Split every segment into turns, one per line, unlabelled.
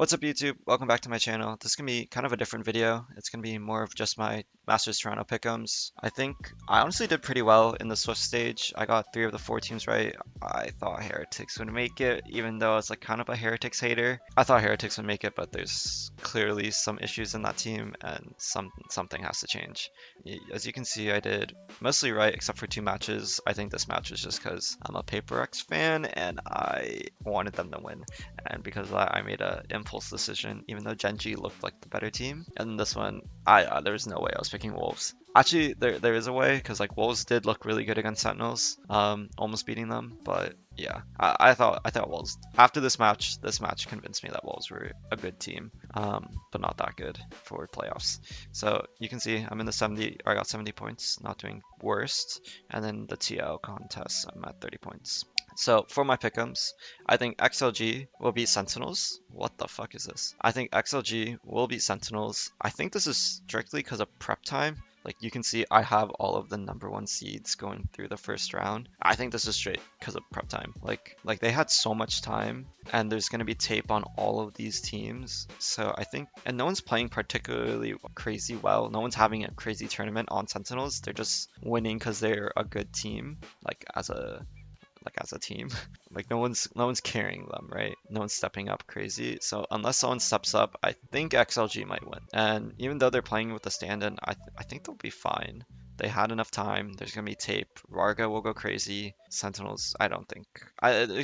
What's up YouTube? Welcome back to my channel. This is gonna be kind of a different video. It's gonna be more of just my Masters Toronto pick'ems. I think I honestly did pretty well in the Swift stage. I got 3 of the 4 teams right. I thought Heretics would make it, even though I was like kind of a Heretics hater. I thought Heretics would make it, but there's clearly some issues in that team and something has to change. As you can see, I did mostly right except for 2 matches. I think this match was just because I'm a Paper X fan and I wanted them to win. And because of that, I made a impulse decision, even though Genji looked like the better team. And this one, there was no way I was picking Wolves. Actually, there is a way, because like Wolves did look really good against Sentinels, almost beating them. But yeah, I thought Wolves. After this match convinced me that Wolves were a good team, but not that good for playoffs. So you can see I'm in the 70, or I got 70 points, not doing worst. And then the TL contest, I'm at 30 points. So for my pick'ems, I think XLG will beat Sentinels. What the fuck is this? I think XLG will beat Sentinels. I think this is strictly because of prep time. Like you can see, I have all of the #1 seeds going through the first round. I think this is straight because of prep time. Like they had so much time, and there's gonna be tape on all of these teams. So I think, and no one's playing particularly crazy well. No one's having a crazy tournament on Sentinels. They're just winning because they're a good team, as a team. Like no one's carrying them, right? No one's stepping up crazy. So unless someone steps up, I think XLG might win. And even though they're playing with the stand-in, I think they'll be fine. They had enough time. There's gonna be tape. Varga will go crazy. Sentinels, I don't think.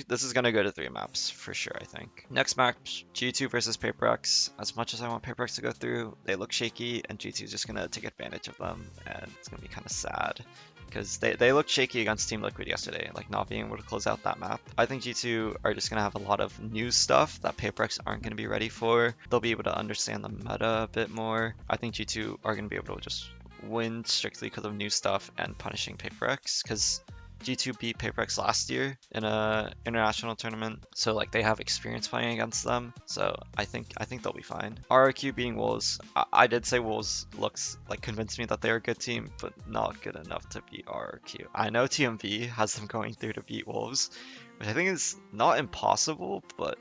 This is gonna go to 3 maps for sure, I think. Next match, G2 versus PaperX. As much as I want PaperX to go through, they look shaky, and G2 is just gonna take advantage of them, and it's gonna be kind of sad because they looked shaky against Team Liquid yesterday, like not being able to close out that map. I think G2 are just going to have a lot of new stuff that PaperX aren't going to be ready for. They'll be able to understand the meta a bit more. I think G2 are going to be able to just win strictly because of new stuff and punishing PaperX, because G2 beat PaperX last year in a international tournament, so like they have experience playing against them. So I think they'll be fine. RRQ beating Wolves, I did say Wolves looks like convinced me that they're a good team, but not good enough to beat RRQ. I know TMV has them going through to beat Wolves, which I think is not impossible, but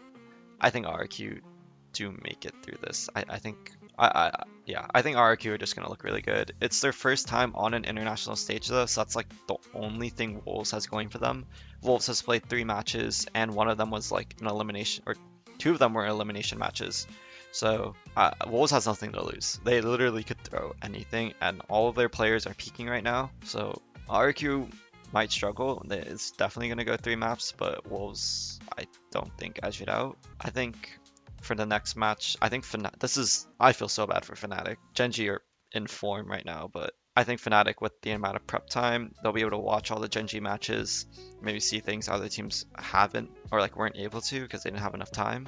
I think RRQ do make it through this. I think yeah, I think RRQ are just gonna look really good. It's their first time on an international stage though, so that's like the only thing Wolves has going for them. Wolves has played 3 matches, and one of them was like an elimination, or 2 of them were elimination matches. So Wolves has nothing to lose. They literally could throw anything, and all of their players are peaking right now. So RRQ might struggle. It's definitely gonna go 3 maps, but Wolves, I don't think edge it out. I think for the next match, I think I feel so bad for Fnatic. Genji are in form right now, but I think Fnatic, with the amount of prep time, they'll be able to watch all the Genji matches, maybe see things other teams haven't, or like weren't able to because they didn't have enough time.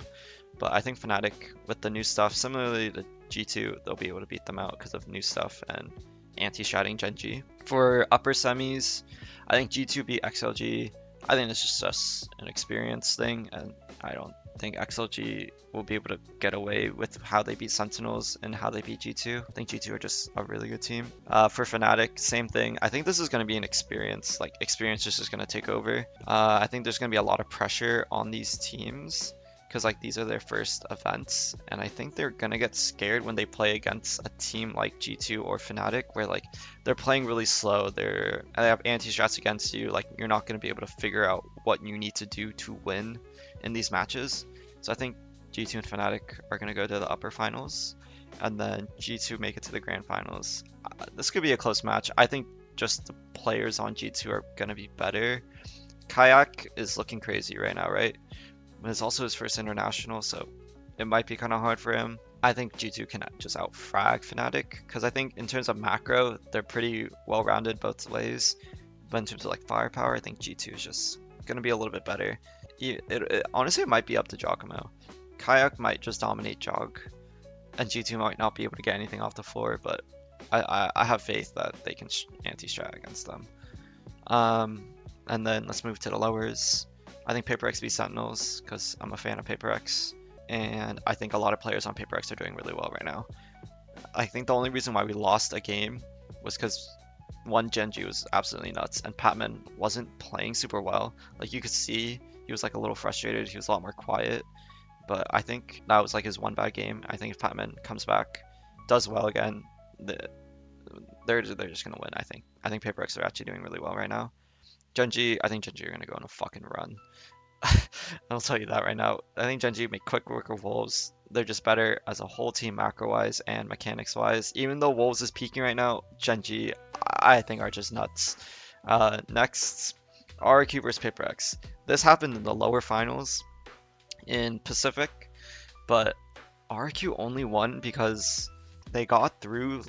But I think Fnatic, with the new stuff, similarly to G2, they'll be able to beat them out because of new stuff and anti-shouting Genji. For upper semis, I think G2 beat XLG. I think it's just an experience thing, and I don't think XLG will be able to get away with how they beat Sentinels and how they beat G2. I think G2 are just a really good team. For Fnatic, same thing. I think this is going to be an experience. Like, experience is just going to take over. I think there's going to be a lot of pressure on these teams because like these are their first events, and I think they're gonna get scared when they play against a team like G2 or Fnatic, where like they're playing really slow, they have anti-strats against you, like you're not gonna be able to figure out what you need to do to win in these matches. So I think G2 and Fnatic are gonna go to the upper finals, and then G2 make it to the grand finals. This could be a close match. I think just the players on G2 are gonna be better. Kayak is looking crazy right now, right? But it's also his first international, so it might be kind of hard for him. I think G2 can just out-frag Fnatic, because I think in terms of macro, they're pretty well-rounded both ways. But in terms of like firepower, I think G2 is just going to be a little bit better. Honestly, it might be up to Giacomo. Kayak might just dominate Jog, and G2 might not be able to get anything off the floor, but I have faith that they can anti-strat against them. And then let's move to the lowers. I think PaperX beats Sentinels because I'm a fan of PaperX, and I think a lot of players on PaperX are doing really well right now. I think the only reason why we lost a game was because one, Genji was absolutely nuts, and Patman wasn't playing super well. Like you could see, he was like a little frustrated. He was a lot more quiet, but I think that was like his one bad game. I think if Patman comes back, does well again, the, they're just gonna win. I think Paper X are actually doing really well right now. Genji, I think Genji are gonna go on a fucking run. I'll tell you that right now. I think Genji make quick work of Wolves. They're just better as a whole team macro-wise and mechanics-wise. Even though Wolves is peaking right now, Genji, I think are just nuts. Next, RQ versus Paper X. This happened in the lower finals in Pacific, but RQ only won because they got through,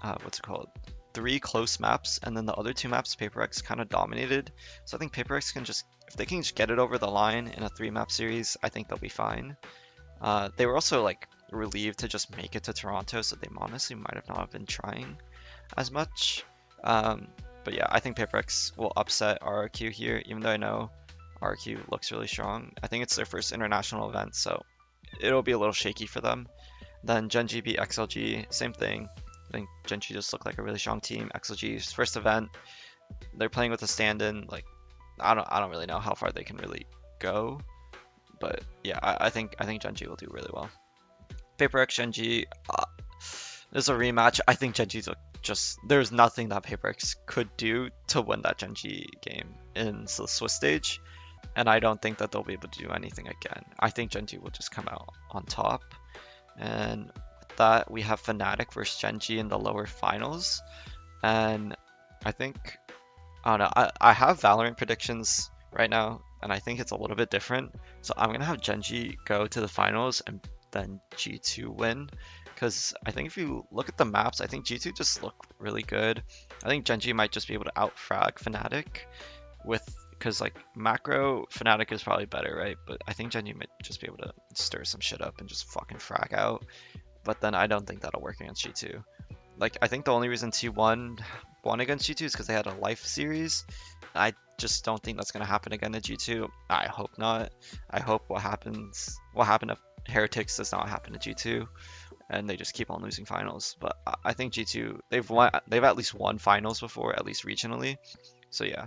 what's it called? 3 close maps, and then the other 2 maps Paper X kind of dominated. So I think Paper X can just, if they can just get it over the line in a 3 map series, I think they'll be fine. They were also like relieved to just make it to Toronto, so they honestly might have not been trying as much. But yeah, I think Paper X will upset RRQ here, even though I know RRQ looks really strong. I think it's their first international event, so it'll be a little shaky for them. Then Genji beat XLG, same thing. I think Genji just looked like a really strong team. XLG's first event, they're playing with a stand-in. Like, I don't really know how far they can really go, but yeah, I think Genji will do really well. Paper X Genji, there's a rematch. I think Genji's just there's nothing that Paper X could do to win that Genji game in the Swiss stage, and I don't think that they'll be able to do anything again. I think Genji will just come out on top, and with that we have Fnatic versus Genji in the lower finals, and I think I don't know. I have Valorant predictions right now, and I think it's a little bit different. So I'm gonna have Genji go to the finals and then G2 win. Because I think if you look at the maps, I think G2 just look really good. I think Genji might just be able to outfrag Fnatic with, because like macro Fnatic is probably better, right? But I think Genji might just be able to stir some shit up and just fucking frag out. But then I don't think that'll work against G2. Like, I think the only reason T1 won against G2 is because they had a life series. I just don't think that's going to happen again to G2. I hope not. I hope what happened to Heretics does not happen to G2, and they just keep on losing finals. But I think G2, they've at least won finals before, at least regionally. So yeah,